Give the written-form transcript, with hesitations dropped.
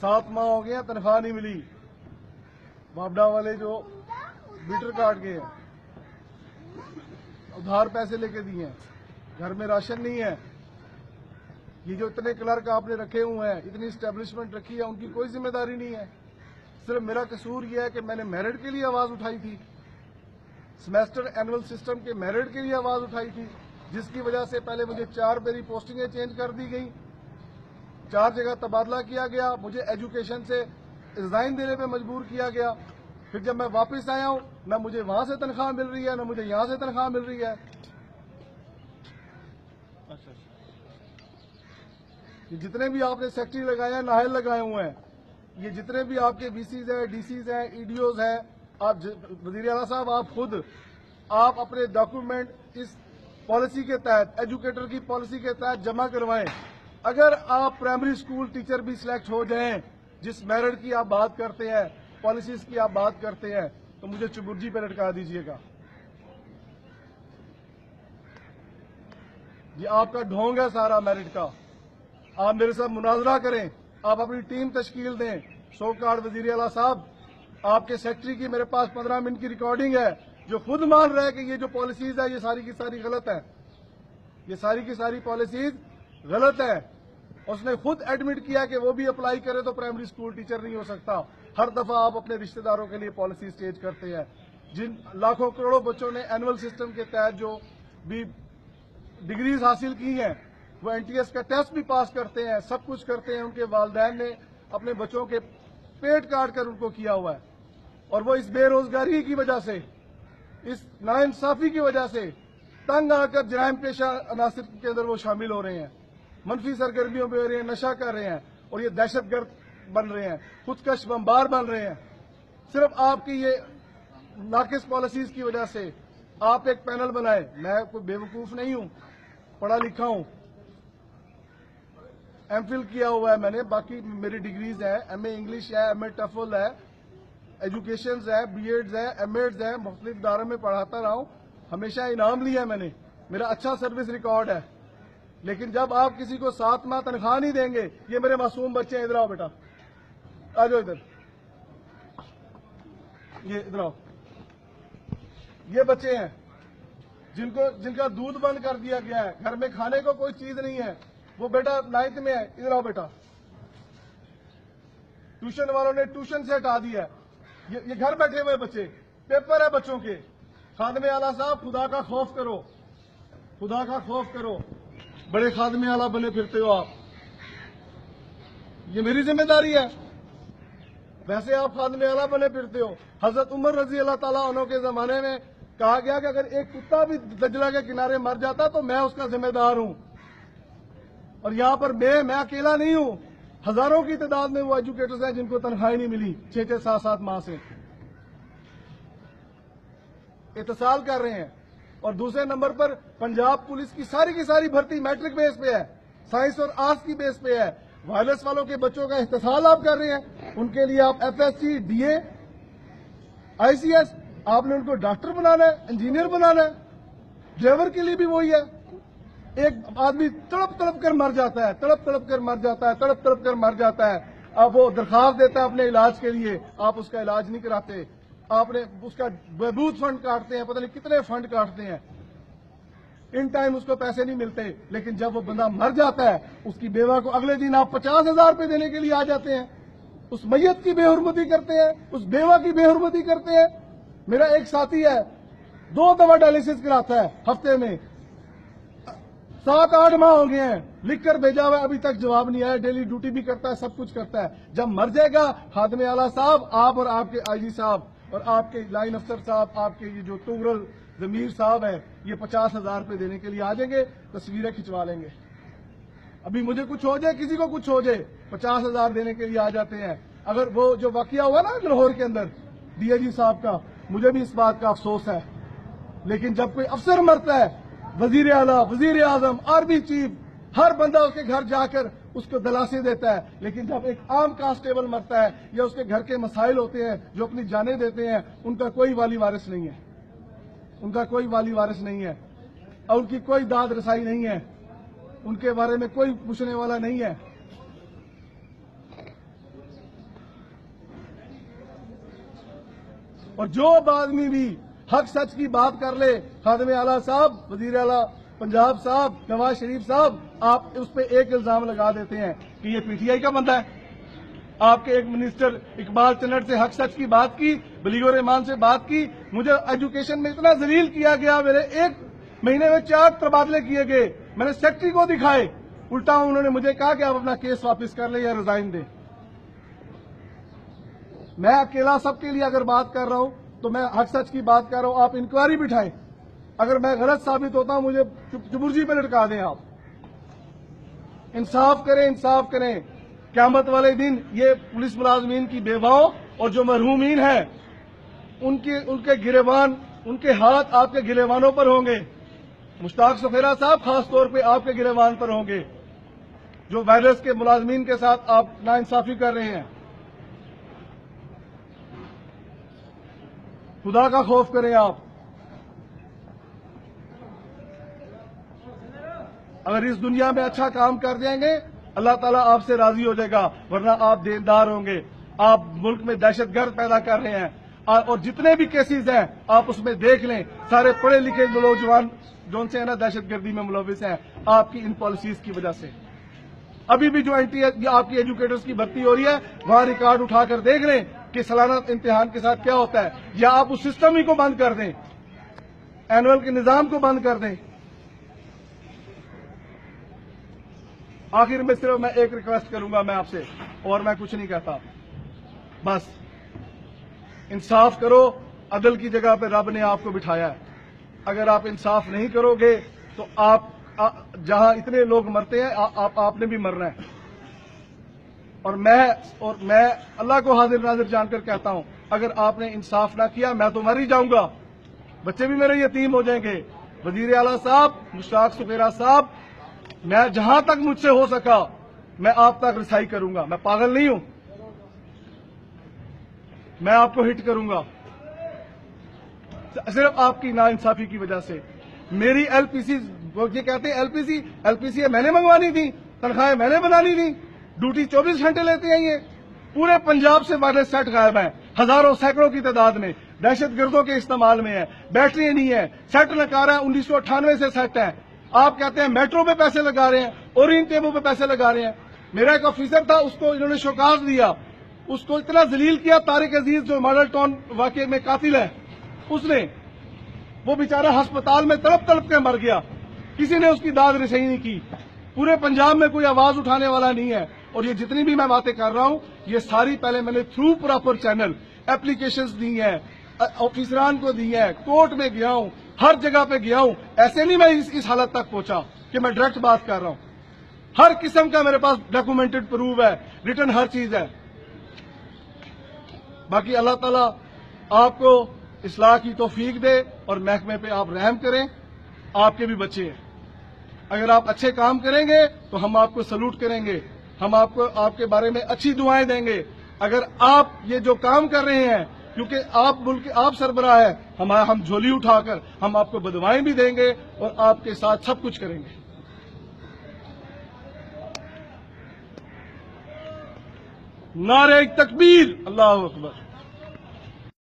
7 माह हो गए हैं, तनख्वाह नहीं मिली। वापडा वाले जो मीटर काट गए हैं, उधार पैसे लेके दिए हैं, घर में राशन नहीं है। ये जो इतने क्लर्क आपने रखे हुए हैं, इतनी स्टैब्लिशमेंट रखी है, उनकी कोई जिम्मेदारी नहीं है। सिर्फ मेरा कसूर यह है कि मैंने मेरिट के लिए आवाज उठाई थी, सेमेस्टर एनुअल सिस्टम के मेरिट के लिए आवाज उठाई थी, जिसकी वजह से पहले मुझे 4 मेरी पोस्टिंगें चेंज कर दी गई, 4 जगह तबादला किया गया, मुझे एजुकेशन से रिजाइन देने पे मजबूर किया गया। फिर जब मैं वापस आया हूं, न मुझे वहां से तनख्वाह मिल रही है, न मुझे यहां से तनख्वाह मिल रही है। ये जितने भी आपने सेक्रेटरी लगाए हैं, नाहल लगाए हुए हैं, ये जितने भी आपके वीसीज हैं, डीसीज हैं, ईडीओज हैं, आप वजीर आला साहब आप खुद आप अपने डॉक्यूमेंट इस पॉलिसी के तहत, एजुकेटर की पॉलिसी के तहत जमा करवाएं। अगर आप प्राइमरी स्कूल टीचर भी सिलेक्ट हो जाएं, जिस मेरिट की आप बात करते हैं, पॉलिसीज की आप बात करते हैं, तो मुझे चुबुर्जी पे लटका दीजिएगा। ये आपका ढोंग है सारा मेरिट का। आप मेरे साथ मुनाजरा करें, आप अपनी टीम तश्कील दें। सो कार्ड वजीर आला साहब, आपके सेक्रेटरी की मेरे पास 15 मिनट की रिकॉर्डिंग है, जो खुद मान रहे हैं कि ये जो पॉलिसीज है ये सारी की सारी गलत है, ये सारी की सारी पॉलिसीज गलत है। उसने खुद एडमिट किया कि वो भी अप्लाई करे तो प्राइमरी स्कूल टीचर नहीं हो सकता। हर दफा आप अपने रिश्तेदारों के लिए पॉलिसी स्टेज करते हैं। जिन लाखों करोड़ों बच्चों ने एनुअल सिस्टम के तहत जो भी डिग्रीज हासिल की हैं, वो एनटीएस का टेस्ट भी पास करते हैं, सब कुछ करते हैं, उनके वालिदैन ने अपने बच्चों के पेट काट कर उनको किया हुआ है। और वो इस बेरोजगारी की वजह से, इस नाइंसाफी की वजह से तंग आकर जराइम पेशा अनासिर के अंदर वो शामिल हो रहे हैं, मनफी सरगर्मियों में हो रहे हैं, नशा कर रहे हैं, और ये दहशतगर्द बन रहे हैं, खुदकश बमबार बन रहे हैं। सिर्फ आपकी ये नाकिस पॉलिसीज की वजह से आप एक पैनल बनाए। मैं कोई बेवकूफ नहीं हूं, पढ़ा लिखा हूं, एमफिल किया हुआ है मैंने, बाकी मेरी डिग्रीज है, एमए इंग्लिश है, एमए टफल है, एजुकेशन है, बीएड्स है, एमएड्स है, मुख्तलिफ इदारों में पढ़ाता रहा हूं, हमेशा इनाम लिया मैंने, मेरा अच्छा सर्विस रिकॉर्ड है। लेकिन जब आप किसी को 7 माह तनख्वाह नहीं देंगे, ये मेरे मासूम बच्चे हैं, इधर आओ बेटा, आ जाओ इधर, ये इधर आओ, ये बच्चे हैं जिनका दूध बंद कर दिया गया है, घर में खाने को कोई चीज नहीं है। वो बेटा 9th में है, इधर आओ बेटा, ट्यूशन वालों ने ट्यूशन से हटा दिया है, ये घर बैठे हुए बच्चे, पेपर है बच्चों के। खादमे आला साहब, खुदा का खौफ करो, खुदा का खौफ करो, बड़े खादमे आला बने फिरते हो आप, ये मेरी जिम्मेदारी है। वैसे आप खादमे आला बने फिरते हो। हजरत उमर रजी अल्लाह ताला अन्हु के जमाने में कहा गया कि अगर एक कुत्ता भी दजला के किनारे मर जाता तो मैं उसका जिम्मेदार हूं। और यहां पर मैं अकेला नहीं हूं, हजारों की तादाद में वो एजुकेटर्स हैं जिनको तनख्वाही नहीं मिली 6-6, 7-7 माह से इत्तेसाल कर रहे हैं। और दूसरे नंबर पर पंजाब पुलिस की सारी भर्ती मैट्रिक बेस पे है, साइंस और आर्ट्स की बेस पे है। वायरलेस वालों के बच्चों का इत्तेसाल आप कर रहे हैं, उनके लिए आप एफएससी, डीए, आईसीएस, आपने उनको डॉक्टर बनाना है, इंजीनियर बनाना है। ड्राइवर के लिए भी वही है। एक आदमी तड़प तड़प कर मर जाता है, तड़प तड़प कर मर जाता है, तड़प तड़प कर मर जाता है। अब वो दरखास्त देता है अपने इलाज के लिए, आप उसका इलाज नहीं कराते, आपने उसका बहबूद फंड काटते हैं, पता नहीं कितने फंड काटते हैं, इन टाइम उसको पैसे नहीं मिलते। लेकिन जब वो बंदा मर जाता है, उसकी बेवा को अगले दिन आप 50,000 रुपए देने के लिए आ जाते हैं। उस मैयत की बेहुरमती करते हैं, उस बेवा की बेहुरमती करते हैं। मेरा एक साथी है, 2 दफा डायलिसिस कराता है हफ्ते में, 7-8 माह हो गए हैं, लिखकर भेजा हुआ है, अभी तक जवाब नहीं आया। डेली ड्यूटी भी करता है, सब कुछ करता है। जब मर जाएगा खादमे आला साहब, आप और आपके आईजी साहब और आपके लाइन अफसर साहब, आपके ये जो तुगरल जमीर साहब है, ये 50,000 रुपए देने के लिए आ जाएंगे, तस्वीरें खिंचवा लेंगे। अभी मुझे कुछ हो जाए, किसी को कुछ हो जाए, 50,000 देने के लिए आ जाते हैं। अगर वो जो वाकया हुआ ना लाहौर के अंदर डीआईजी साहब का, मुझे भी इस बात का अफसोस है। लेकिन जब कोई अफसर मरता है, वजीर आला, वजीर आजम, आर्मी चीफ, हर बंदा उसके घर जाकर उसको दलासी देता है। लेकिन जब एक आम कांस्टेबल मरता है या उसके घर के मसाइल होते हैं जो अपनी जानें देते हैं, उनका कोई वाली वारिस नहीं है, उनका कोई वाली वारिस नहीं है, और उनकी कोई दाद रसाई नहीं है, उनके बारे में कोई पूछने वाला नहीं है। اور جو آدمی بھی حق سچ کی بات کر لے، خادم اعلیٰ صاحب، وزیر اعلیٰ پنجاب صاحب، نواز شریف صاحب، آپ اس پہ ایک الزام لگا دیتے ہیں کہ یہ پی ٹی آئی کا بندہ ہے۔ آپ کے ایک منسٹر اقبال چنٹ سے حق سچ کی بات کی، بلیغ الرحمان سے بات کی، مجھے ایجوکیشن میں اتنا ذلیل کیا گیا، میرے ایک مہینے میں 4 تبادلے کیے گئے، میں نے سیکٹری کو دکھائے، الٹا انہوں نے مجھے کہا کہ آپ اپنا کیس واپس کر لیں یا ریزائن دیں۔ میں اکیلا سب کے لیے اگر بات کر رہا ہوں تو میں حق سچ کی بات کر رہا ہوں، آپ انکوائری بٹھائیں، اگر میں غلط ثابت ہوتا ہوں مجھے چبرجی پہ لٹکا دیں۔ آپ انصاف کریں، انصاف کریں۔ قیامت والے دن یہ پولیس ملازمین کی بیواؤں اور جو مرحومین ہیں ان کے گریبان، ان کے ہاتھ آپ کے گریبانوں پر ہوں گے۔ مشتاق سفیرہ صاحب خاص طور پہ آپ کے گریبان پر ہوں گے، جو وائرس کے ملازمین کے ساتھ آپ ناانصافی کر رہے ہیں۔ خدا کا خوف کریں آپ۔ اگر اس دنیا میں اچھا کام کر جائیں گے اللہ تعالیٰ آپ سے راضی ہو جائے گا، ورنہ آپ دیندار ہوں گے۔ آپ ملک میں دہشت گرد پیدا کر رہے ہیں، اور جتنے بھی کیسز ہیں آپ اس میں دیکھ لیں، سارے پڑھے لکھے نوجوان جو ان سے نا دہشت گردی میں ملوث ہیں، آپ کی ان پالیسیز کی وجہ سے۔ ابھی بھی جو آپ کی ایجوکیٹرز کی بھرتی ہو رہی ہے، وہاں ریکارڈ اٹھا کر دیکھ لیں کہ سالانہ امتحان کے ساتھ کیا ہوتا ہے، یا آپ اس سسٹم ہی کو بند کر دیں، اینول کے نظام کو بند کر دیں۔ آخر میں صرف میں ایک ریکویسٹ کروں گا میں آپ سے، اور میں کچھ نہیں کہتا، بس انصاف کرو۔ عدل کی جگہ پہ رب نے آپ کو بٹھایا ہے، اگر آپ انصاف نہیں کرو گے تو آپ جہاں اتنے لوگ مرتے ہیں آپ نے بھی مرنا ہے۔ اور میں اللہ کو حاضر ناظر جان کر کہتا ہوں، اگر آپ نے انصاف نہ کیا میں تو مر ہی جاؤں گا، بچے بھی میرے یتیم ہو جائیں گے۔ وزیر اعلیٰ صاحب، مشتاق سفیرہ صاحب، میں جہاں تک مجھ سے ہو سکا میں آپ تک رسائی کروں گا، میں پاگل نہیں ہوں، میں آپ کو ہٹ کروں گا صرف آپ کی ناانصافی کی وجہ سے۔ میری ایل پی سی، یہ کہتے ہیں ایل پی سی میں نے منگوانی تھی، تنخواہیں میں نے بنانی تھی، ڈیوٹی 24 گھنٹے لیتے ہیں۔ یہ پورے پنجاب سے وائرلیس سیٹ غائب ہیں، ہزاروں سینکڑوں کی تعداد میں، دہشت گردوں کے استعمال میں ہے، بیٹری نہیں ہے، سیٹ نکارا ہے 1998 سے سیٹ ہے۔ آپ کہتے ہیں میٹرو پہ پیسے لگا رہے ہیں، اورینٹ ٹیبو پہ پیسے لگا رہے ہیں۔ میرا ایک آفیسر تھا، اس کو انہوں نے شوکاز دیا، اس کو اتنا ذلیل کیا، طارق عزیز جو ماڈل ٹاؤن واقعے میں قاتل ہے، اس نے، وہ بیچارہ ہسپتال میں تڑپ تڑپ کے مر گیا، کسی نے اس کی داد رسائی نہیں کی۔ پورے پنجاب میں کوئی آواز اٹھانے والا نہیں ہے۔ اور یہ جتنی بھی میں باتیں کر رہا ہوں یہ ساری پہلے میں نے تھرو پراپر چینل اپلیکیشنز دی ہیں، آفیسران کو دی ہیں، کورٹ میں گیا ہوں، ہر جگہ پہ گیا ہوں۔ ایسے نہیں میں اس حالت تک پہنچا کہ میں ڈائریکٹ بات کر رہا ہوں، ہر قسم کا میرے پاس ڈاکومنٹڈ پروف ہے، ریٹن ہر چیز ہے۔ باقی اللہ تعالیٰ آپ کو اصلاح کی توفیق دے اور محکمے پہ آپ رحم کریں، آپ کے بھی بچے ہیں، اگر آپ اچھے کام کریں گے تو ہم آپ کو سلوٹ کریں گے، ہم آپ کے بارے میں اچھی دعائیں دیں گے۔ اگر آپ یہ جو کام کر رہے ہیں، کیونکہ آپ سربراہ ہیں، ہم جھولی اٹھا کر ہم آپ کو بدوائیں بھی دیں گے اور آپ کے ساتھ سب کچھ کریں گے۔ نعرہ تکبیر، اللہ اکبر۔